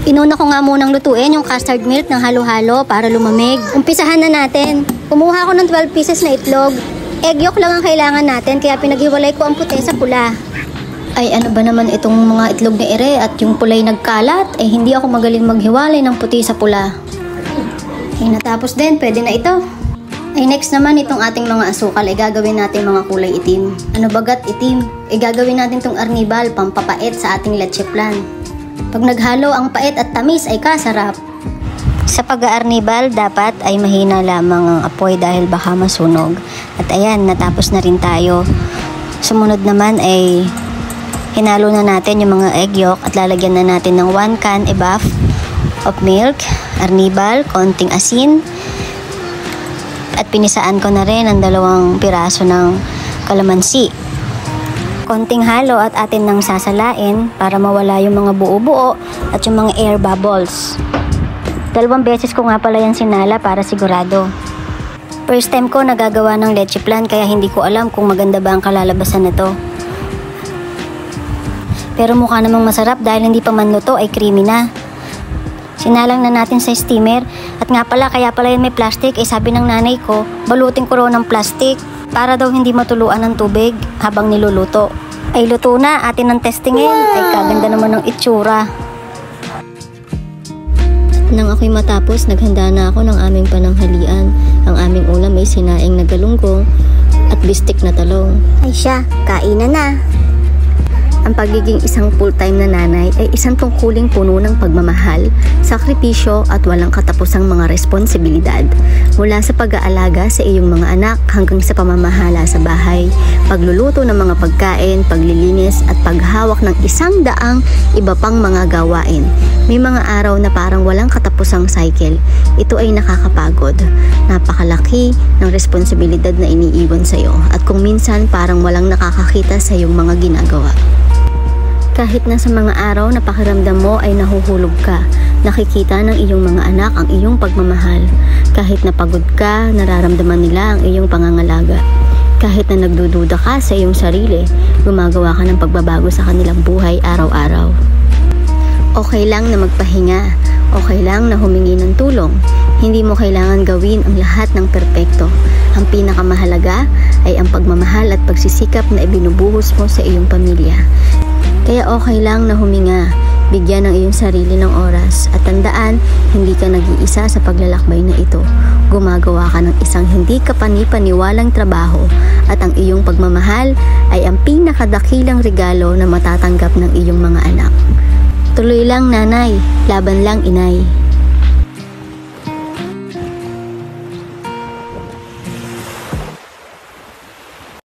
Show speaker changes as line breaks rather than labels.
Inuna ko nga munang lutuin yung custard milk ng halo-halo para lumamig. Umpisahan na natin. Kumuha ko ng 12 pieces na itlog. Egg yolk lang ang kailangan natin kaya pinaghiwalay ko ang puti sa pula. Ay ano ba naman itong mga itlog na ere at yung pulay nagkalat? Ay hindi ako magaling maghiwalay ng puti sa pula. Ay natapos din, pwede na ito. Ay next naman itong ating mga asukal ay gagawin natin mga kulay itim. Ano bagat itim? Ay gagawin natin itong arnibal, pampapait sa ating leche flan. Pag naghalo ang pait at tamis ay kasarap. Sa pag-aarnibal, dapat ay mahina lamang ang apoy dahil baka masunog. At ayan, natapos na rin tayo. Sumunod naman ay hinalo na natin yung mga egg yolk at lalagyan na natin ng 1 can above of milk, arnibal, konting asin. At pinisaan ko na rin ang 2 piraso ng kalamansi. Konting halo at atin nang sasalain para mawala yung mga buo-buo at yung mga air bubbles. 2 beses ko nga pala yan sinala para sigurado. First time ko nagagawa ng leche flan kaya hindi ko alam kung maganda ba ang kalalabasan nito. Pero mukha namang masarap dahil hindi pa man luto ay creamy na. Sinalang na natin sa steamer at nga pala kaya pala yan may plastic ay sabi ng nanay ko balutin ko raw ng plastic para daw hindi matuluan ng tubig habang niluluto. Ay luto na, atin ang testingin. Ay kaganda naman ng itsura. Nang ako'y matapos, naghanda na ako ng aming pananghalian. Ang aming ulam ay sinaing na galunggong at bistik na talong. Ay siya, kainan na. Ang pagiging isang full-time na nanay ay isang tungkuling puno ng pagmamahal, sakripisyo at walang katapusang mga responsibilidad. Mula sa pag-aalaga sa iyong mga anak hanggang sa pamamahala sa bahay, pagluluto ng mga pagkain, paglilinis at paghawak ng 100 iba pang mga gawain. May mga araw na parang walang katapusang cycle. Ito ay nakakapagod. Napakalaki ng responsibilidad na iniiwan sa iyo at kung minsan parang walang nakakakita sa iyong mga ginagawa. Kahit na sa mga araw na pakiramdam mo ay nahuhulog ka, nakikita ng iyong mga anak ang iyong pagmamahal. Kahit na pagod ka, nararamdaman nila ang iyong pangangalaga. Kahit na nagdududa ka sa iyong sarili, gumagawa ka ng pagbabago sa kanilang buhay araw-araw. Okay lang na magpahinga, okay lang na humingi ng tulong. Hindi mo kailangan gawin ang lahat ng perpekto. Ang pinakamahalaga ay ang pagmamahal at pagsisikap na ibinubuhos mo sa iyong pamilya. Kaya okay lang na huminga, bigyan ng iyong sarili ng oras at tandaan, hindi ka nag-iisa sa paglalakbay na ito. Gumagawa ka ng isang hindi kapani-paniwalang trabaho at ang iyong pagmamahal ay ang pinakadakilang regalo na matatanggap ng iyong mga anak. Tuloy lang nanay, laban lang inay.